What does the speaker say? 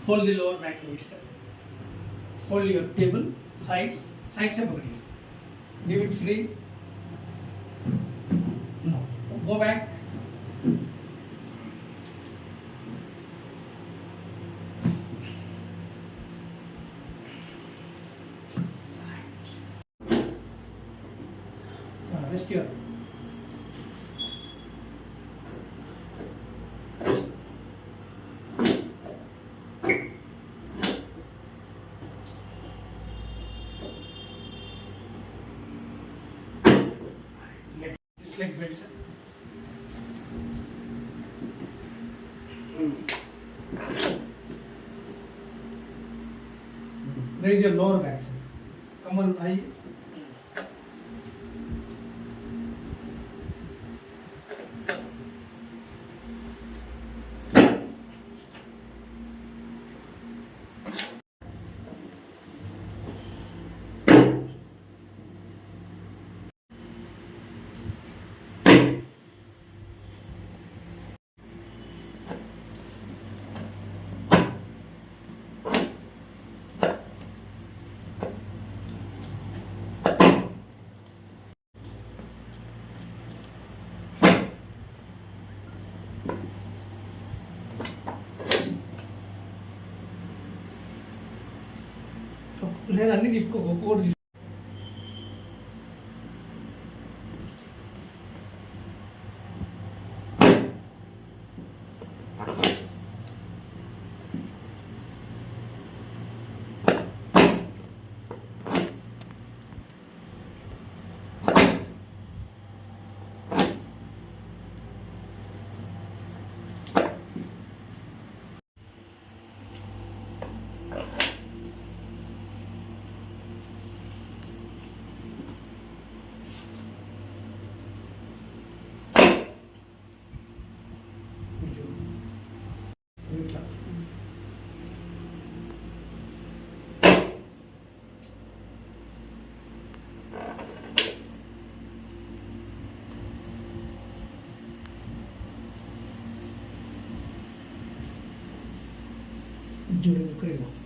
Hold the lower back to itself. Hold your table, sides से पकड़िए. Give it free. No. Go back. Rest your. This leg bend, sir. Raise your lower back, sir. कमर उठाइए. నేను అన్ని తీసుకో code తీసుకో. ఇట్లా చూడండి ఇక్కడ